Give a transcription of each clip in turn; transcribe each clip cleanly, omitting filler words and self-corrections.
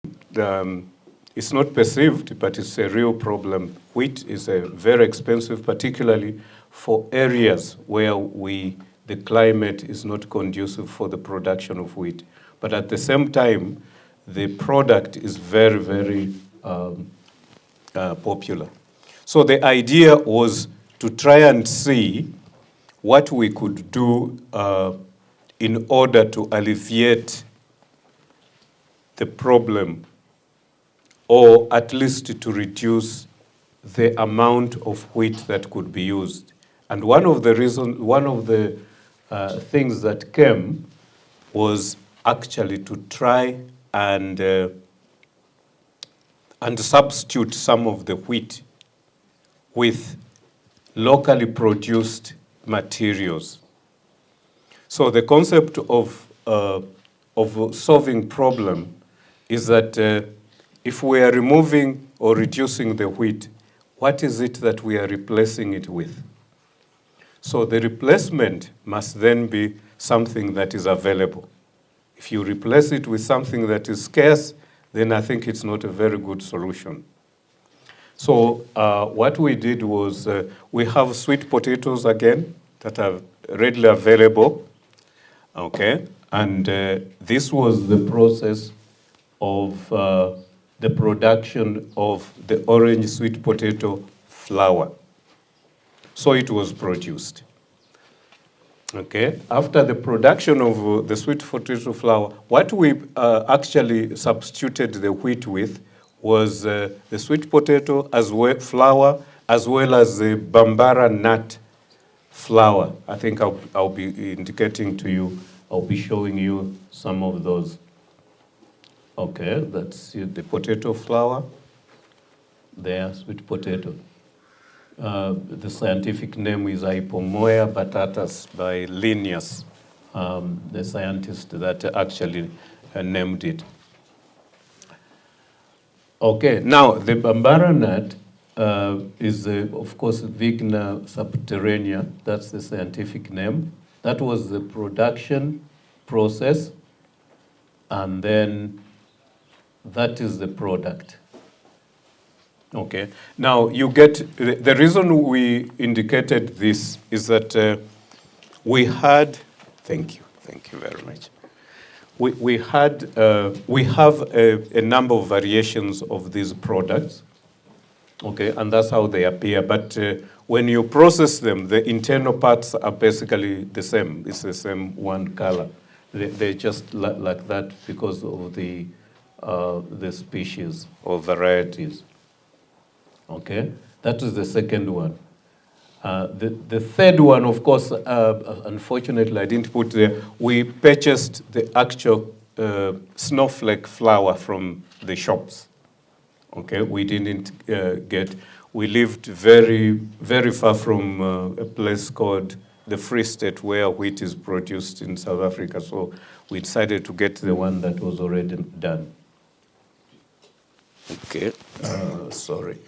it's not perceived, but it's a real problem. Wheat is very expensive, particularly for areas where the climate is not conducive for the production of wheat. But at the same time, the product is very, very popular. So the idea was to try and see what we could do in order to alleviate the problem, or at least to reduce the amount of wheat that could be used. And one of the things that came was actually to try and substitute some of the wheat with locally produced materials. So the concept of solving problem is that if we are removing or reducing the wheat, what is it that we are replacing it with? So the replacement must then be something that is available. If you replace it with something that is scarce, then I think it's not a very good solution. So what we did was we have sweet potatoes again that are readily available, okay? And this was the process of the production of the orange sweet potato flour. So it was produced. Okay, after the production of the sweet potato flour, what we actually substituted the wheat with was the sweet potato as well, flour, as well as the bambara nut flour. I think I'll be indicating to you, I'll be showing you some of those. Okay, that's the potato flour. There, sweet potato. The scientific name is Ipomoea batatas by Linnaeus, the scientist that actually named it. Okay, now the bambara nut is, of course, Vigna subterranea. That's the scientific name. That was the production process, and then that is the product. Okay. Now, you get, the reason we indicated this is that we had, thank you very much. We have a number of variations of these products, okay, and that's how they appear. But when you process them, the internal parts are basically the same. It's the same one color. They're just like that because of the species or varieties. Okay, that is the second one. The third one, of course, unfortunately, I didn't put there. We purchased the actual snowflake flour from the shops. Okay, we didn't we lived very, very far from a place called the Free State where wheat is produced in South Africa. So we decided to get the one that was already done. Okay, sorry.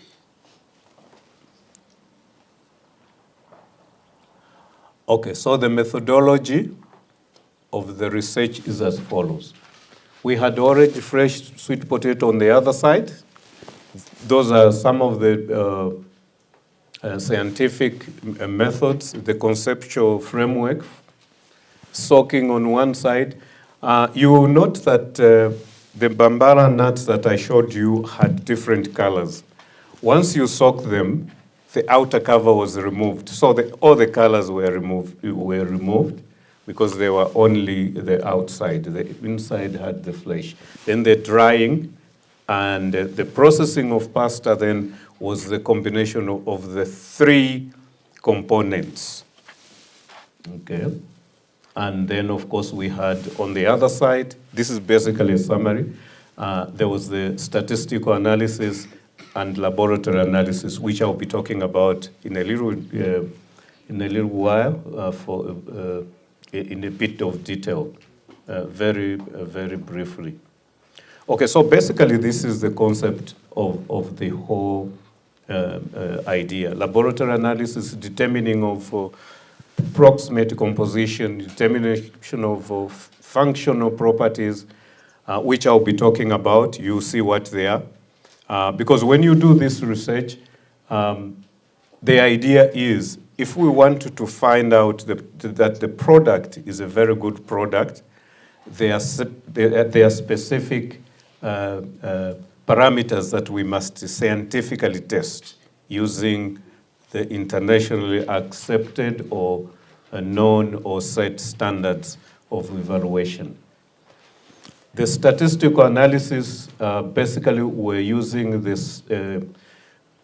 Okay, so the methodology of the research is as follows. We had orange fresh sweet potato on the other side. Those are some of the scientific methods, the conceptual framework. Soaking on one side. You will note that the bambara nuts that I showed you had different colors. Once you soak them, the outer cover was removed. So all the colors were removed because they were only the outside. The inside had the flesh. Then the drying and the processing of pasta then was the combination of the three components. Okay. And then, of course, we had on the other side, this is basically a summary. There was the statistical analysis and laboratory analysis, which I'll be talking about in a little while in a bit of detail, very briefly. Okay, so basically this is the concept of the whole idea. Laboratory analysis, determining of proximate composition, determination of functional properties, which I'll be talking about. You'll see what they are. Because when you do this research, the idea is if we want to find out that the product is a very good product, there are specific parameters that we must scientifically test using the internationally accepted or known or set standards of evaluation. The statistical analysis, basically we're using this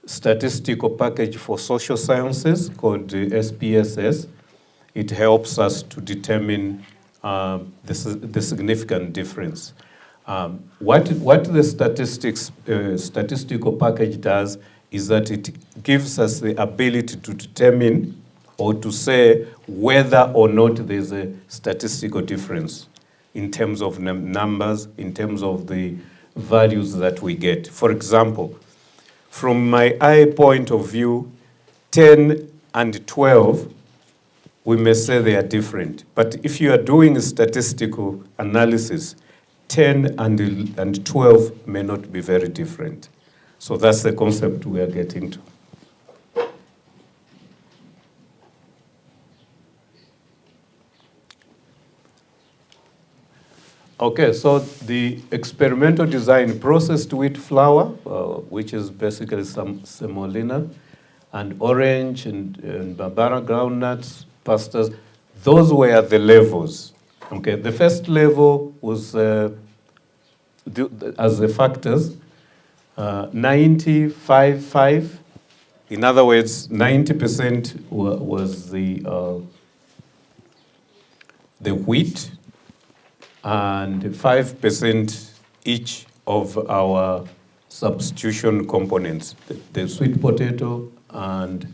statistical package for social sciences called the SPSS. It helps us to determine the significant difference. What the statistical package does is that it gives us the ability to determine or to say whether or not there's a statistical difference in terms of numbers, in terms of the values that we get. For example, from my eye point of view, 10 and 12, we may say they are different. But if you are doing a statistical analysis, 10 and 12 may not be very different. So that's the concept we are getting to. Okay, so the experimental design processed wheat flour, which is basically some semolina, and orange and Bambara groundnuts, pastas, those were the levels. Okay, the first level was, as the factors, 95. In other words, 90% was the wheat, and 5% each of our substitution components, the sweet potato and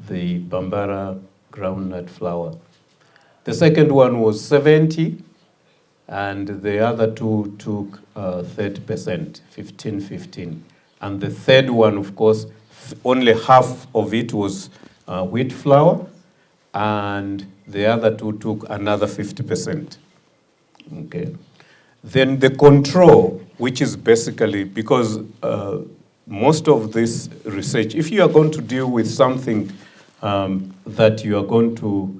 the Bambara groundnut flour. The second one was 70, and the other two took 30%, 15. And the third one, of course, only half of it was wheat flour, and the other two took another 50%. Okay. Then the control, which is basically, because most of this research, if you are going to deal with something that you are going to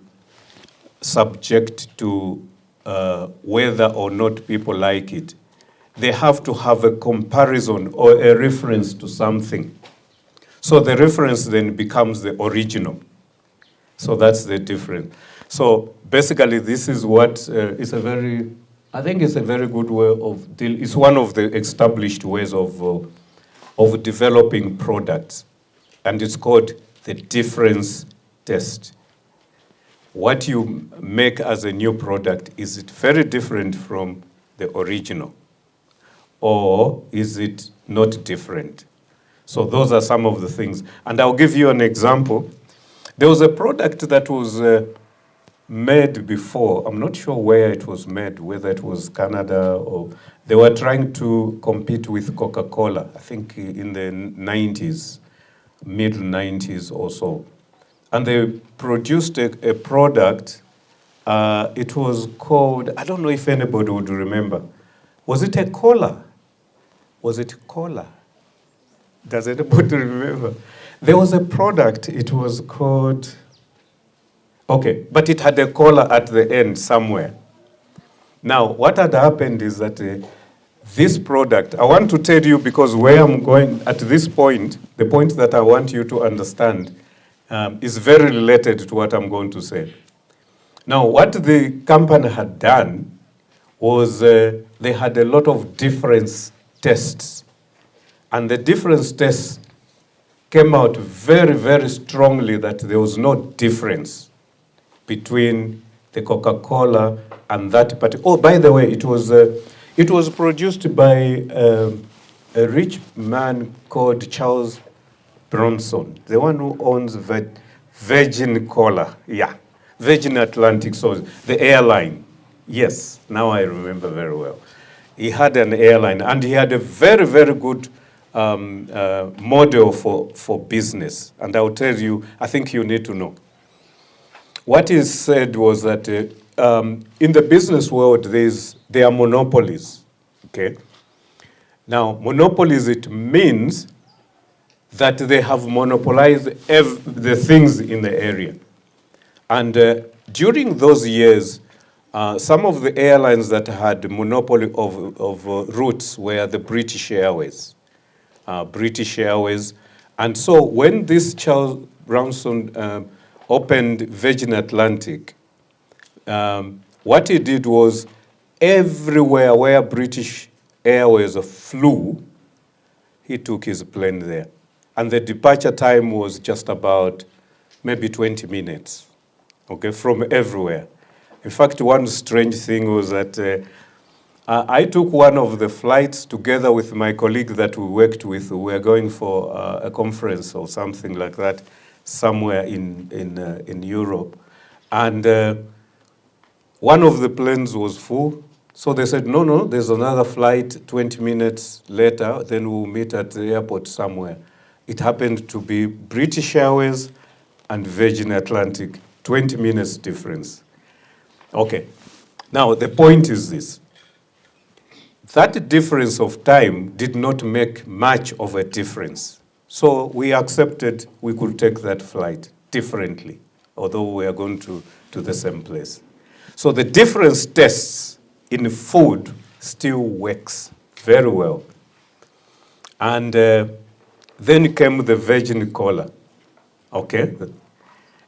subject to whether or not people like it, they have to have a comparison or a reference to something. So the reference then becomes the original. So that's the difference. So basically, this is what is I think it's a very good way of it's one of the established ways of developing products, and it's called the difference test. What you make as a new product, is it very different from the original, or is it not different? So those are some of the things, and I'll give you an example. There was a product that was made before. I'm not sure where it was made, whether it was Canada or... They were trying to compete with Coca-Cola, I think in the 90s, mid-90s or so. And they produced a product. It was called, I don't know if anybody would remember. Was it a cola? Was it cola? Does anybody remember? There was a product, it was called... Okay, but it had a collar at the end somewhere. Now, what had happened is that this product, I want to tell you because where I'm going at this point, the point that I want you to understand is very related to what I'm going to say. Now, what the company had done was they had a lot of difference tests. And the difference tests came out very, very strongly that there was no difference between the Coca-Cola and that particular... Oh, by the way, it was produced by a rich man called Charles Bronson, the one who owns Virgin Cola. Yeah, Virgin Atlantic, so the airline. Yes, now I remember very well. He had an airline, and he had a very, very good model for business. And I'll tell you, I think you need to know. What he said was that in the business world, there are monopolies. Okay? Now, monopolies, it means that they have monopolized the things in the area. And during those years, some of the airlines that had monopoly of routes were the British Airways. And so when this Charles Brownson opened Virgin Atlantic, what he did was everywhere where British Airways flew, he took his plane there. And the departure time was just about maybe 20 minutes, okay, from everywhere. In fact, one strange thing was that I took one of the flights together with my colleague that we worked with. We were going for a conference or something like that somewhere in Europe. And one of the planes was full. So they said, no, there's another flight 20 minutes later, then we'll meet at the airport somewhere. It happened to be British Airways and Virgin Atlantic, 20 minutes difference. Okay, now the point is this. That difference of time did not make much of a difference. So we accepted we could take that flight differently, although we are going to the same place. So the difference tests in food still works very well. And then came the virgin cola, okay?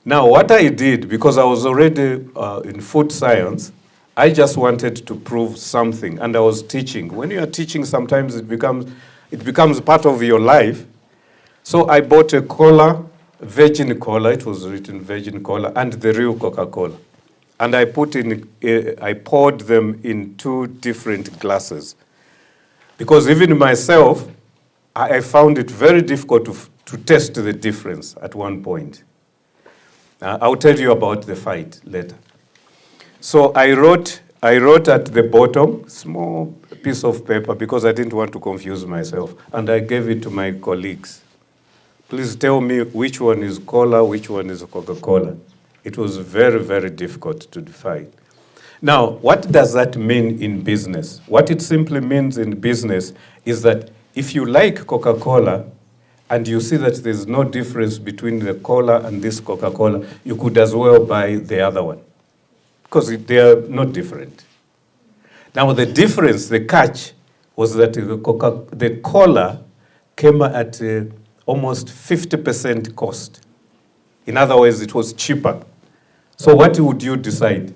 Now what I did, because I was already in food science, I just wanted to prove something, and I was teaching. When you are teaching, sometimes it becomes part of your life. So I bought a cola, virgin cola, it was written virgin cola, and the real Coca-Cola. And I poured them in 2 different glasses. Because even myself, I found it very difficult to test the difference at one point. I'll tell you about the fight later. So I wrote at the bottom, small piece of paper, because I didn't want to confuse myself, and I gave it to my colleagues. Please tell me which one is cola, which one is Coca-Cola. It was very, very difficult to define. Now, what does that mean in business? What it simply means in business is that if you like Coca-Cola and you see that there's no difference between the cola and this Coca-Cola, you could as well buy the other one, because they are not different. Now, the difference, the catch, was that the cola came at almost 50% cost. In other words, it was cheaper. So what would you decide?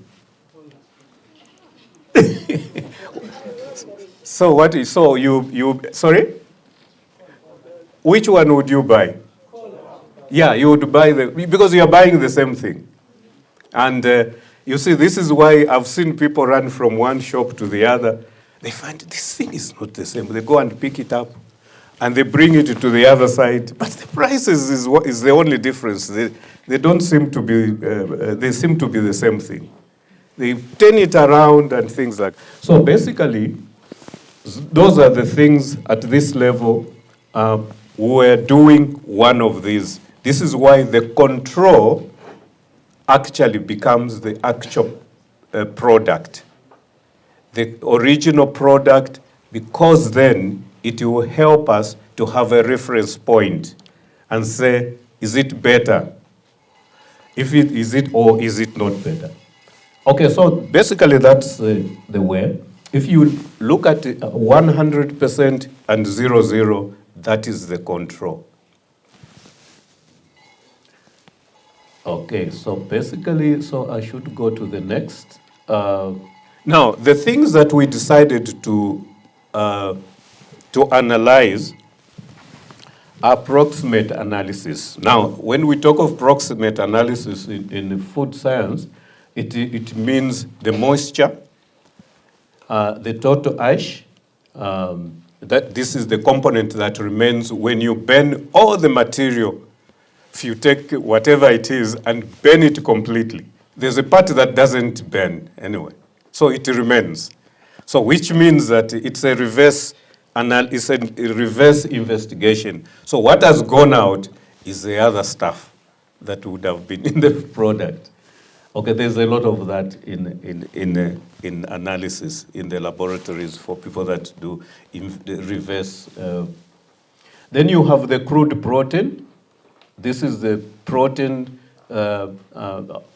So you sorry? Which one would you buy? Yeah, you would buy because you are buying the same thing. And you see, this is why I've seen people run from one shop to the other. They find this thing is not the same. They go and pick it up, and they bring it to the other side. But the prices is the only difference. They don't seem to be. They seem to be the same thing. They turn it around and things like. So basically, those are the things at this level. We're doing one of these. This is why the control actually becomes the actual product, the original product, because then it will help us to have a reference point and say, is it better? Is it or is it not better? Okay, so basically that's the way. If you look at 100% and 0, that is the control. Okay, so basically, so I should go to the next. Now, the things that we decided to analyze are proximate analysis. Now, when we talk of proximate analysis in food science, it means the moisture, the total ash, that this is the component that remains when you burn all the material. If you take whatever it is and burn it completely, there's a part that doesn't burn anyway. So it remains. So which means that it's a reverse investigation. So what has gone out is the other stuff that would have been in the product. Okay, there's a lot of that in analysis in the laboratories for people that do the reverse. Then you have the crude protein. This is the protein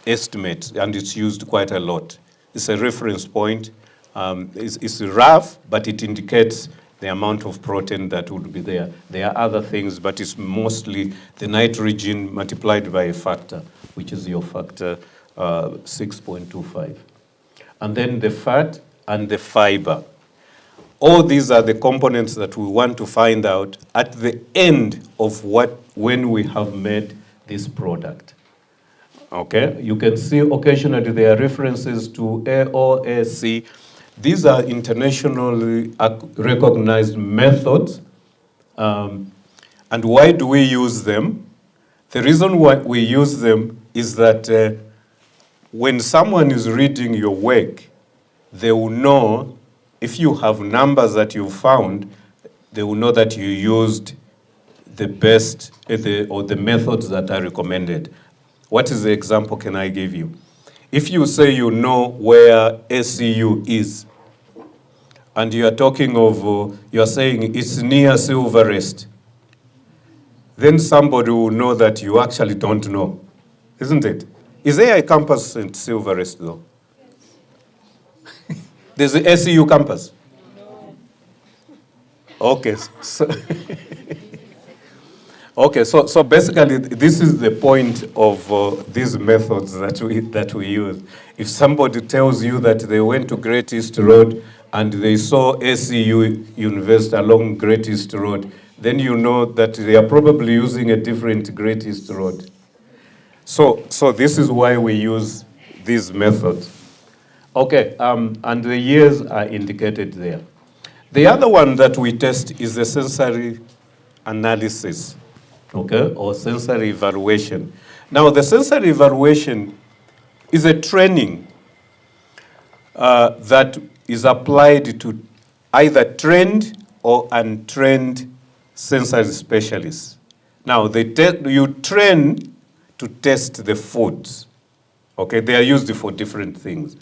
estimate, and it's used quite a lot. It's a reference point. It's rough, but it indicates the amount of protein that would be there. There are other things, but it's mostly the nitrogen multiplied by a factor, which is your factor 6.25. And then the fat and the fiber. All these are the components that we want to find out at the end of when we have made this product. Okay, you can see occasionally there are references to AOAC. These are internationally recognized methods. And why do we use them? The reason why we use them is that when someone is reading your work, they will know, if you have numbers that you found, they will know that you used the best or the methods that are recommended. What is the example can I give you? If you say you know where ACU is, and you are talking of, you are saying it's near Silverest, then somebody will know that you actually don't know, isn't it? Is there a campus in Silverest though? Yes. There's the ACU campus? No. Okay, so basically, this is the point of these methods that we use. If somebody tells you that they went to Great East Road and they saw ACU University along Great East Road, then you know that they are probably using a different Great East Road. So this is why we use these methods. Okay, and the years are indicated there. The other one that we test is the sensory analysis. Okay, or sensory evaluation. Now, the sensory evaluation is a training that is applied to either trained or untrained sensory specialists. Now, you train to test the foods. Okay, they are used for different things.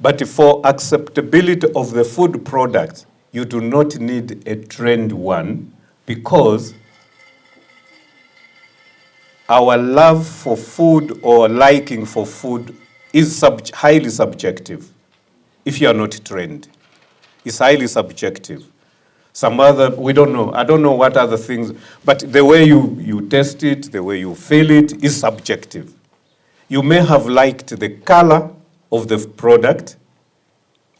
But for acceptability of the food product, you do not need a trained one, because our love for food or liking for food is highly subjective. If you are not trained, it's highly subjective. We don't know. I don't know what other things, but the way you test it, the way you feel it is subjective. You may have liked the color of the product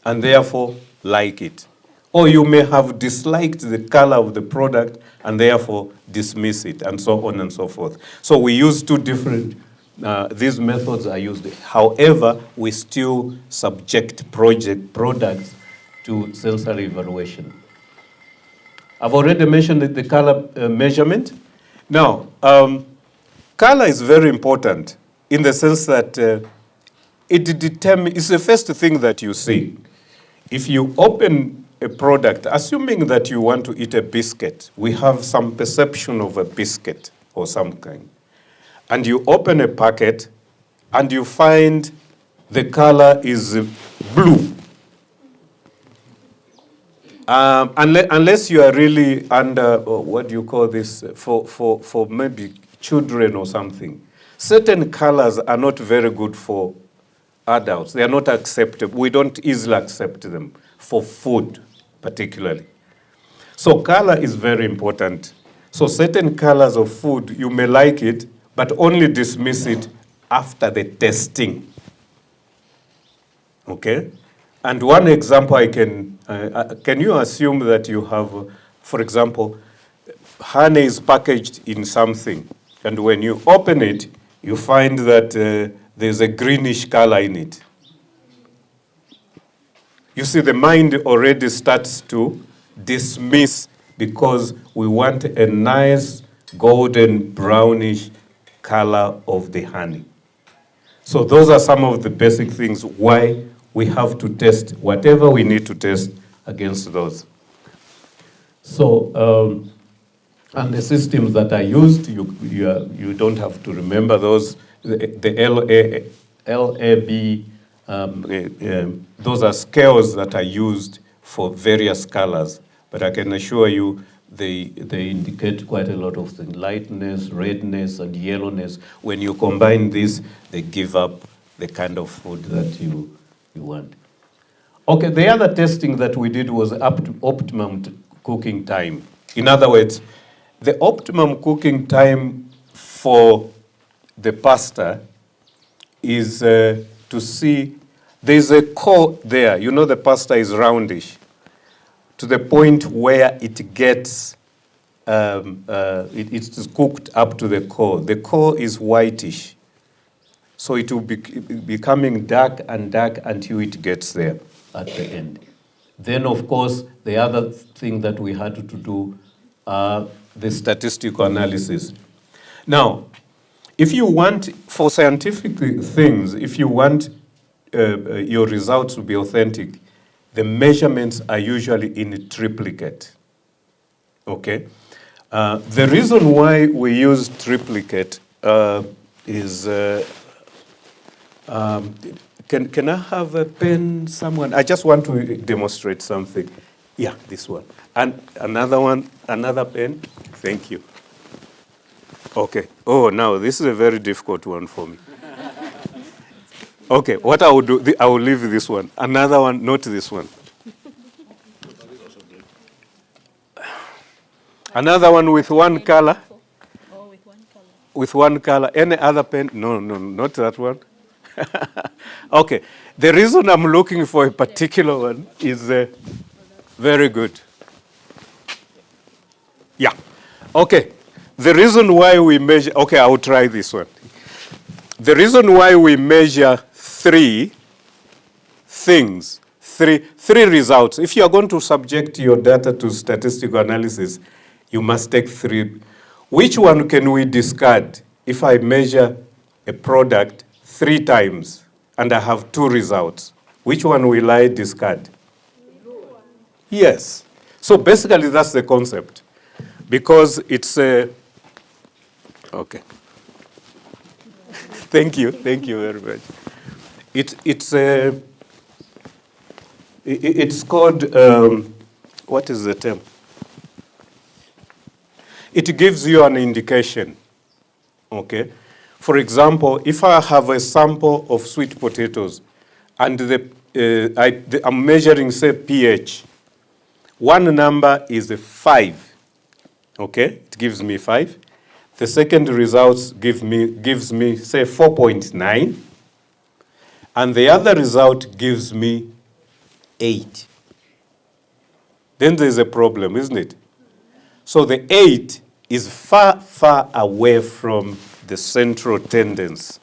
and therefore like it. Or you may have disliked the color of the product and therefore dismiss it, and so on and so forth. So we use two different, these methods are used. However, we still subject products to sensory evaluation. I've already mentioned the color measurement. Now, color is very important in the sense that it's the first thing that you see. If you open a product, assuming that you want to eat a biscuit, we have some perception of a biscuit or some kind. And you open a packet and you find the color is blue. Unless you are really under, what do you call this, for maybe children or something. Certain colors are not very good for adults. They are not acceptable. We don't easily accept them for food, particularly. So color is very important. So certain colors of food, you may like it, but only dismiss it after the testing. Okay? And one example can you assume that you have, for example, honey is packaged in something, and when you open it, you find that there's a greenish color in it. You see, the mind already starts to dismiss because we want a nice golden brownish color of the honey. So those are some of the basic things why we have to test whatever we need to test against those. So, and the systems that are used, you don't have to remember those. The LAB, those are scales that are used for various colors, but I can assure you they indicate quite a lot of things, lightness, redness, and yellowness. When you combine this, they give up the kind of food that you want. Okay, the other testing that we did was up to optimum cooking time. In other words, the optimum cooking time for the pasta is to see, there's a core there. You know the pasta is roundish to the point where it gets, it's cooked up to the core. The core is whitish. So it will be becoming dark and dark until it gets there at the end. Then, of course, the other thing that we had to do, the statistical analysis. Now, if you want, for scientific things, if you want your results to be authentic, the measurements are usually in triplicate, okay? The reason why we use triplicate is, can I have a pen, someone? I just want to demonstrate something. Yeah, this one. And another one, another pen. Thank you. Okay. Oh, now this is a very difficult one for me. Okay, what I will do, I will leave this one. Another one, not this one. Another one with one color. Oh, with one color. With one color. Any other pen? No, not that one. Okay. The reason I'm looking for a particular one is very good. Yeah. Okay. The reason why we measure, okay, I will try this one. The reason why we measure three things, three results. If you are going to subject your data to statistical analysis, you must take three. Which one can we discard if I measure a product 3 times and I have 2 results? Which one will I discard? Yes. So basically that's the concept. Because it's a, okay. Thank you very much. It's called, what is the term? It gives you an indication, okay? For example, if I have a sample of sweet potatoes and I'm measuring, say, pH, one number is a 5, okay? It gives me 5. The second results gives me, say, 4.9. And the other result gives me 8. Then there's a problem, isn't it? So the 8 is far, far away from the central tendency.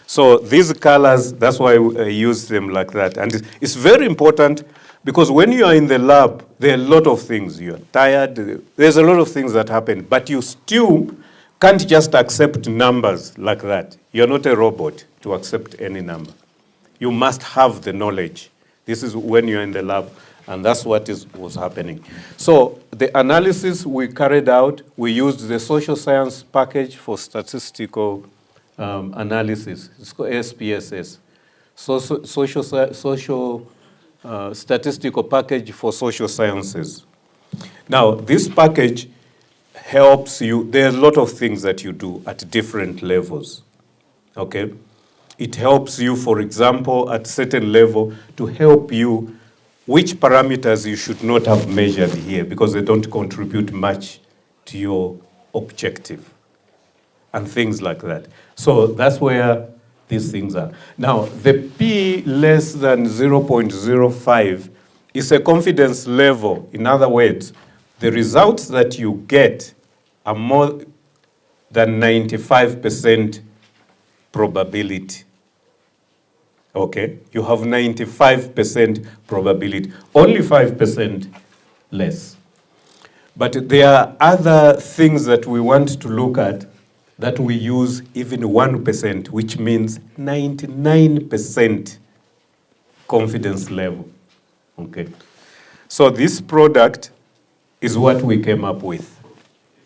So these colors, that's why I use them like that. And it's very important because when you are in the lab, there are a lot of things. You're tired. There's a lot of things that happen. But you still can't just accept numbers like that. You're not a robot to accept any number. You must have the knowledge. This is when you're in the lab. And that's what was happening. So the analysis we carried out, we used the social science package for statistical analysis. It's called SPSS. Social statistical package for social sciences. Now, this package helps you. There are a lot of things that you do at different levels, okay? It helps you, for example, at certain level to help you which parameters you should not have measured here because they don't contribute much to your objective and things like that. So that's where these things are. Now, the P less than 0.05 is a confidence level. In other words, the results that you get are more than 95% probability. Okay, you have 95% probability, only 5% less. But there are other things that we want to look at that we use even 1%, which means 99% confidence level. Okay, so this product is what we came up with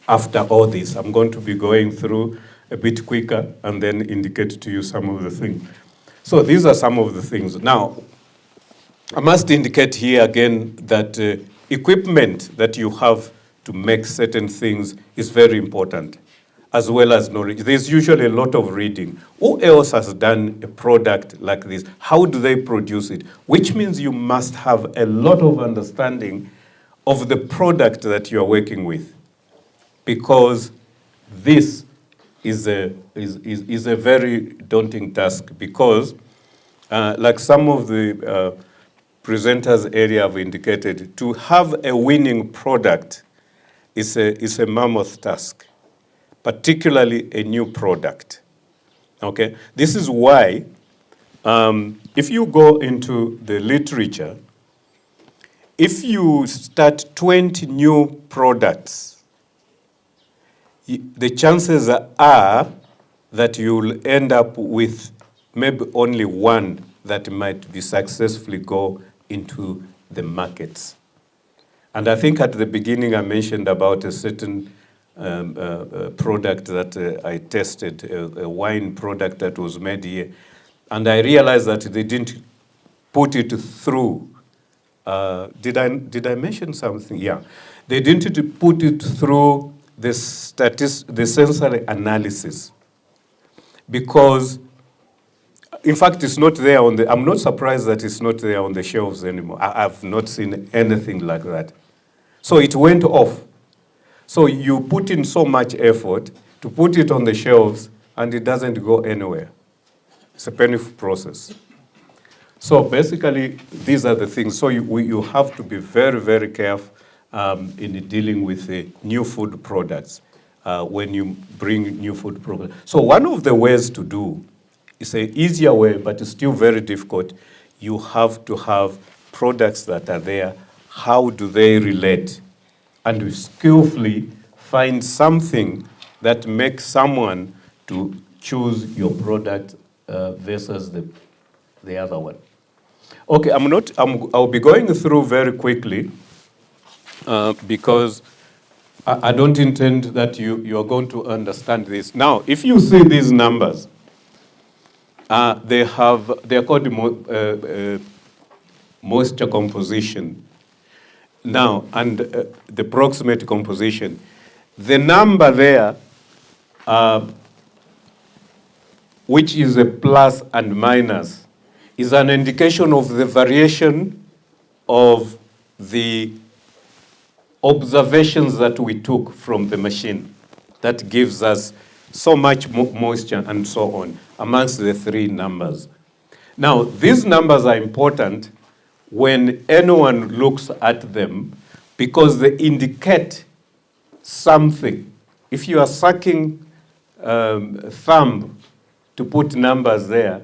after all this. I'm going to be going through a bit quicker and then indicate to you some of the things. So these are some of the things. Now, I must indicate here again that equipment that you have to make certain things is very important, as well as knowledge. There's usually a lot of reading. Who else has done a product like this? How do they produce it? Which means you must have a lot of understanding of the product that you are working with, because this is a very daunting task, because like some of the presenters earlier have indicated, to have a winning product is a mammoth task, particularly a new product. Okay, this is why if you go into the literature, if you start 20 new products, the chances are that you'll end up with maybe only one that might be successfully go into the markets. And I think at the beginning I mentioned about a certain product that I tested, a wine product that was made here. And I realized that they didn't put it through. Did I mention something? Yeah. They didn't put it through the sensory analysis, because in fact, it's not there on the, I'm not surprised that it's not there on the shelves anymore. I've not seen anything like that. So it went off. So you put in so much effort to put it on the shelves, and it doesn't go anywhere. It's a painful process. So basically, these are the things. So you have to be very, very careful in dealing with new food products when you bring new food products. So one of the ways to do, it's an easier way, but it's still very difficult. You have to have products that are there. How do they relate? And you skillfully find something that makes someone to choose your product versus the other one. Okay, I'll be going through very quickly because I don't intend that you are going to understand this. Now, if you see these numbers, they are called moisture composition. Now, and the proximate composition. The number there, which is a plus and minus, is an indication of the variation of the observations that we took from the machine. That gives us so much moisture and so on amongst the three numbers. Now, these numbers are important when anyone looks at them because they indicate something. If you are sucking thumb to put numbers there,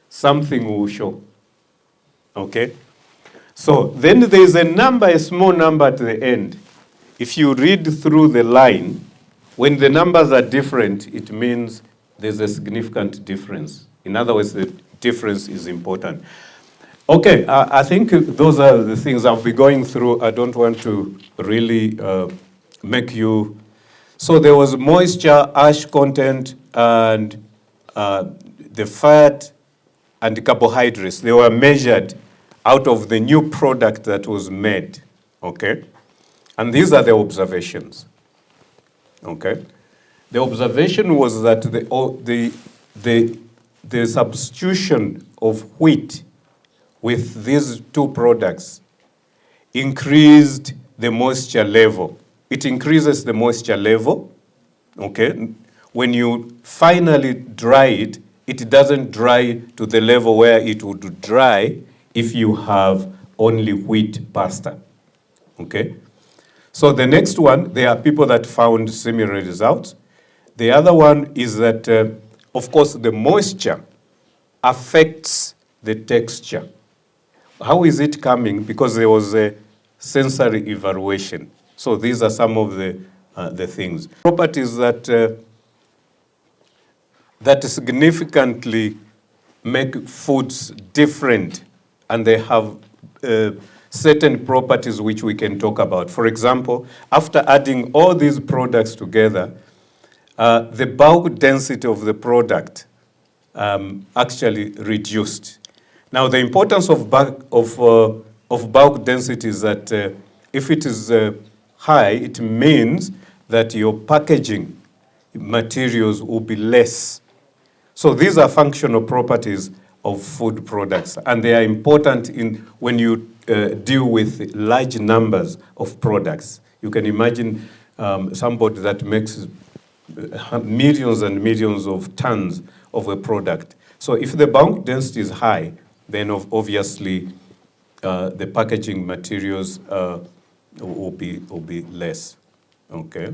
something will show. Okay? So then there's a number, a small number at the end. If you read through the line, when the numbers are different, it means there's a significant difference. In other words, the difference is important. Okay, I think those are the things I'll be going through. I don't want to really make you... So there was moisture, ash content, and the fat and the carbohydrates. They were measured out of the new product that was made, okay? And these are the observations, okay? The observation was that the substitution of wheat with these two products increased the moisture level. It increases the moisture level, okay? When you finally dry it, it doesn't dry to the level where it would dry if you have only wheat pasta, okay? So the next one, there are people that found similar results. The other one is that, of course, the moisture affects the texture. How is it coming? Because there was a sensory evaluation. So these are some of the things. Properties that significantly make foods different, and they have certain properties which we can talk about. For example, after adding all these products together, the bulk density of the product actually reduced. Now, the importance of bulk density is that if it is high, it means that your packaging materials will be less. So these are functional properties of food products, and they are important when you deal with large numbers of products. You can imagine somebody that makes millions and millions of tons of a product. So if the bulk density is high, then obviously the packaging materials will be less. Okay.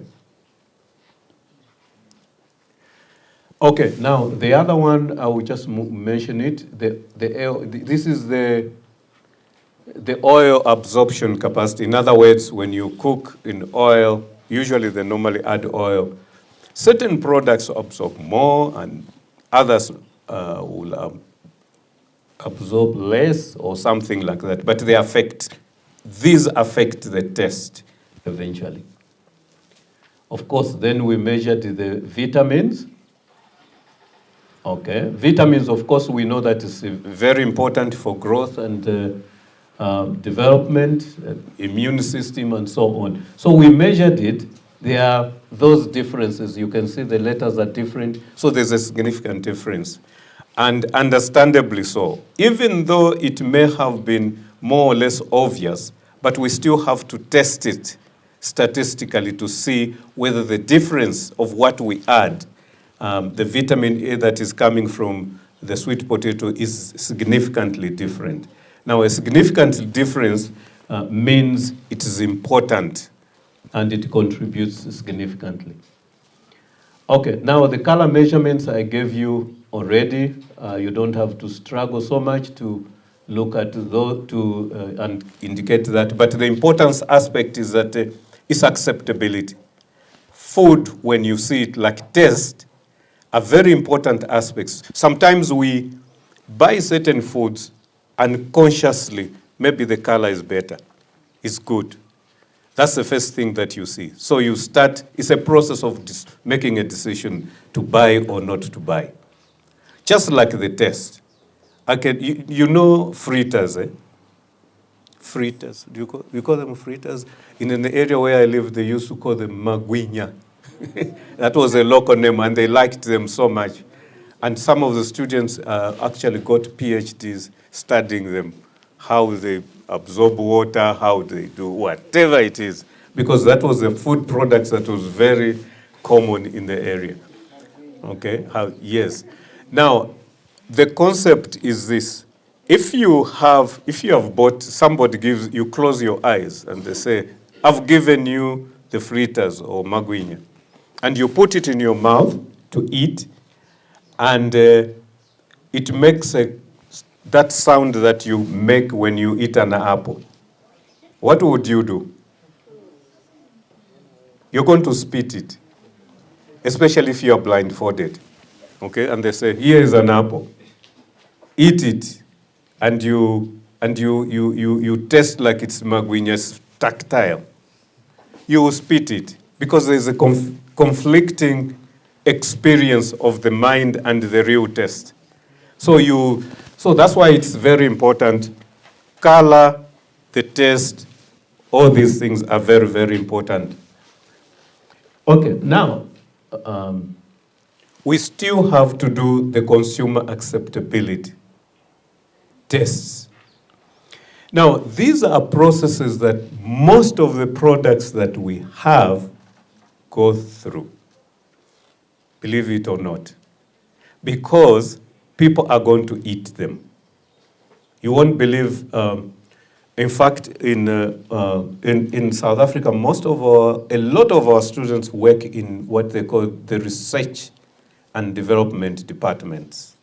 Okay. Now the other one, I will just mention it. This is the oil absorption capacity. In other words, when you cook in oil, usually they normally add oil. Certain products absorb more, and others will absorb less, or something like that. But these affect the taste eventually. Of course, then we measured the vitamins. Okay, vitamins, of course, we know that is very important for growth and development, immune system, and so on. So we measured it. There are those differences. You can see the letters are different. So there's a significant difference. And understandably so. Even though it may have been more or less obvious, but we still have to test it statistically to see whether the difference of what we add, the vitamin A that is coming from the sweet potato, is significantly different. Now, a significant difference means it is important and it contributes significantly. Okay, now the color measurements I gave you already. You don't have to struggle so much to look at those and indicate that. But the importance aspect is that it's acceptability. Food, when you see it, like taste, are very important aspects. Sometimes we buy certain foods unconsciously. Maybe the color is better, it's good. That's the first thing that you see. So you start, it's a process of making a decision to buy or not to buy. Just like the taste. You know fritters, eh? Fritters. You call them fritters? In an area where I live, they used to call them magwinya. That was a local name, and they liked them so much. And some of the students actually got PhDs studying them, how they absorb water, how they do whatever it is, because that was a food product that was very common in the area. Okay, yes. Now, the concept is this. If you have bought, somebody gives, you close your eyes and they say, I've given you the fritters or magwinya, and you put it in your mouth to eat, and it makes that sound that you make when you eat an apple. What would you do? You're going to spit it, especially if you are blindfolded. Okay, and they say, here is an apple. Eat it, and you taste like it's magwinya's tactile. You will spit it because there's a conflicting experience of the mind and the real taste. So that's why it's very important. Color, the taste, all these things are very, very important. Okay, now, we still have to do the consumer acceptability tests. Now, these are processes that most of the products that we have go through, believe it or not, because people are going to eat them. You won't believe, in fact, in South Africa, a lot of our students work in what they call the research and development departments.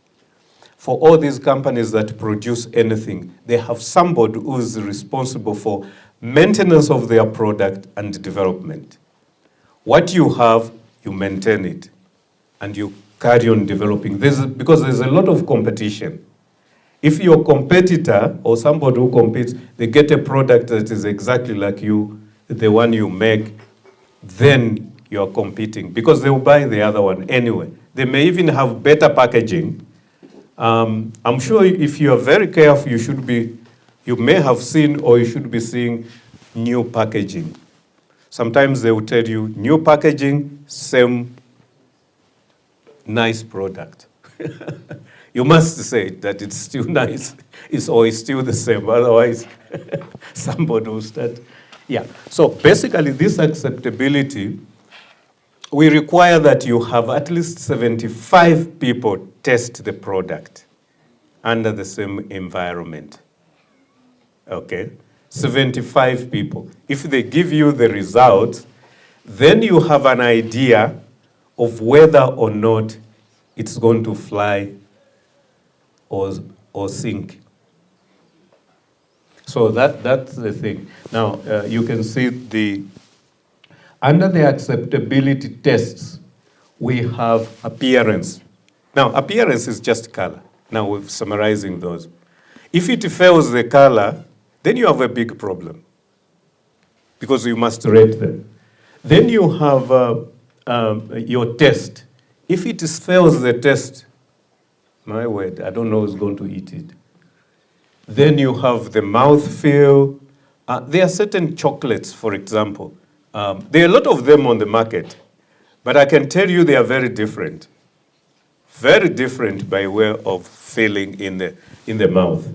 For all these companies that produce anything, they have somebody who is responsible for maintenance of their product and development. What you have, you maintain it, and you carry on developing. Because there's a lot of competition. If your competitor or somebody who competes, they get a product that is exactly like the one you make, then you're competing, because they'll buy the other one anyway. They may even have better packaging, I'm sure if you are very careful, you may have seen or you should be seeing new packaging. Sometimes they will tell you, new packaging, same nice product. You must say that it's still nice, it's still the same, otherwise somebody will start. Yeah, so basically this acceptability, we require that you have at least 75 people test the product under the same environment. Okay, 75 people. If they give you the results, then you have an idea of whether or not it's going to fly or sink. So that's the thing. Now, you can see under the acceptability tests, we have appearance. Now, appearance is just color. Now, we're summarizing those. If it fails the color, then you have a big problem because you must rate them. Then you have your test. If it fails the test, my word, I don't know who's going to eat it. Then you have the mouthfeel. There are certain chocolates, for example. There are a lot of them on the market, but I can tell you they are very different. Very different by way of feeling in the mouth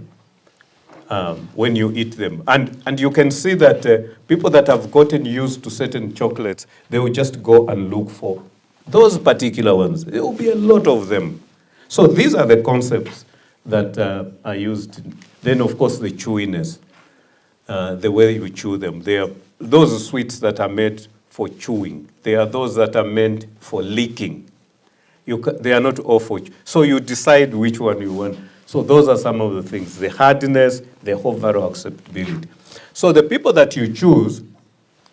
when you eat them. And you can see that people that have gotten used to certain chocolates, they will just go and look for those particular ones. There will be a lot of them. So these are the concepts that are used. Then, of course, the chewiness, the way you chew them. There are those sweets that are made for chewing. There are those that are meant for licking. They are not all for. So you decide which one you want. So those are some of the things. The hardness, the overall acceptability. So the people that you choose,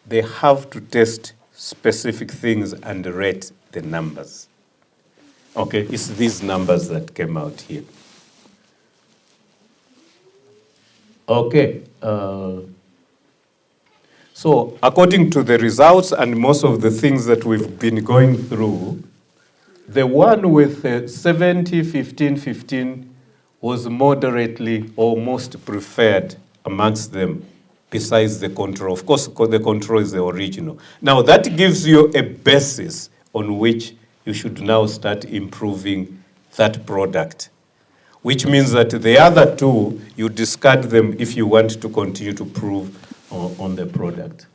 they have to test specific things and rate the numbers. Okay, it's these numbers that came out here. Okay, so according to the results and most of the things that we've been going through, the one with 70, 15, 15 was moderately or most preferred amongst them, besides the control. Of course, the control is the original. Now, that gives you a basis on which you should now start improving that product, which means that the other two, you discard them if you want to continue to prove on the product.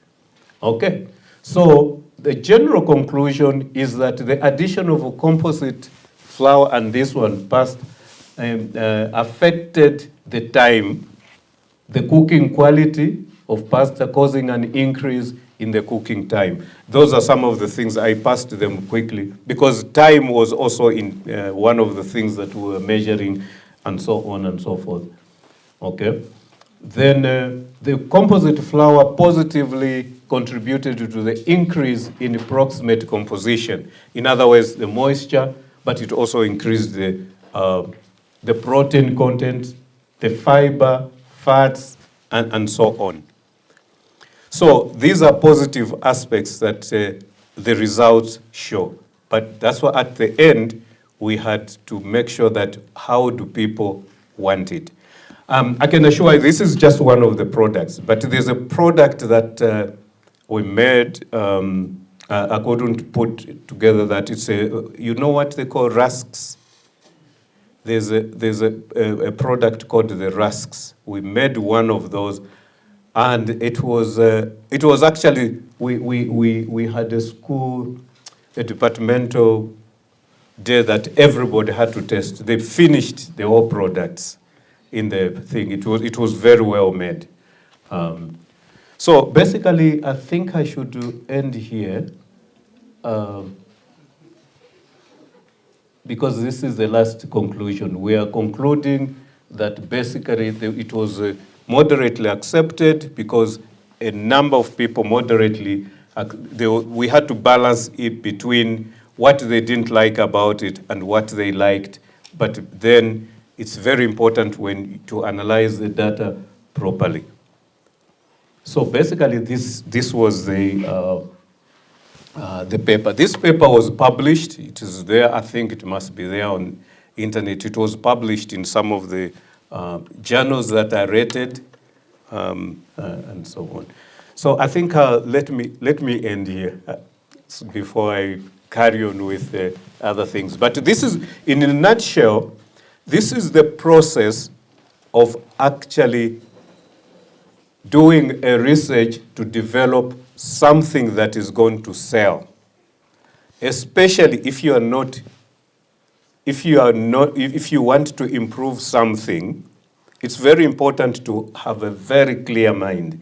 Okay, so the general conclusion is that the addition of a composite flour and this one passed affected the time, the cooking quality of pasta, causing an increase in the cooking time. Those are some of the things. I passed them quickly because time was also in one of the things that we were measuring and so on and so forth. Okay. Then the composite flour positively contributed to the increase in proximate composition. In other words, the moisture, but it also increased the protein content, the fiber, fats, and so on. So these are positive aspects that the results show. But that's why at the end, we had to make sure that how do people want it. I can assure you this is just one of the products, but there's a product that we made I couldn't put together that it's you know what they call rusks? There's a product called the rusks. We made one of those, and it was actually we had a departmental day that everybody had to test. They finished the whole products in the thing. It was very well made. So basically, I think I should end here. Because this is the last conclusion. We are concluding that basically it was moderately accepted because a number of people moderately, we had to balance it between what they didn't like about it and what they liked. But then it's very important to analyze the data properly. So basically this was the paper. This paper was published. It is there. I think it must be there internet. It was published in some of the journals that are rated, and so on. So I think let me end here before I carry on with other things. But this is, in a nutshell, this is the process of actually doing a research to develop something that is going to sell. Especially if you want to improve something, it's very important to have a very clear mind.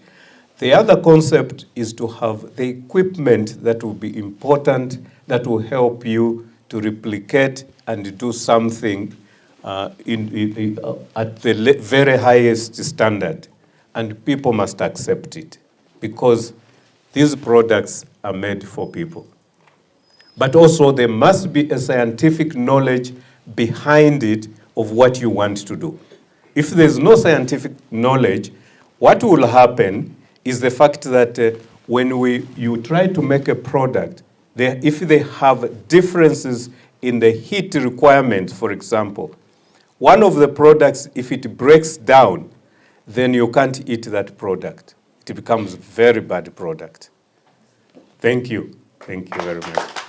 The other concept is to have the equipment that will be important, that will help you to replicate and do something at the very highest standard. And people must accept it, because these products are made for people. But also there must be a scientific knowledge behind it of what you want to do. If there's no scientific knowledge, what will happen is the fact that when you try to make a product, if they have differences in the heat requirements, for example, one of the products, if it breaks down, then you can't eat that product. It becomes a very bad product. Thank you. Thank you very much.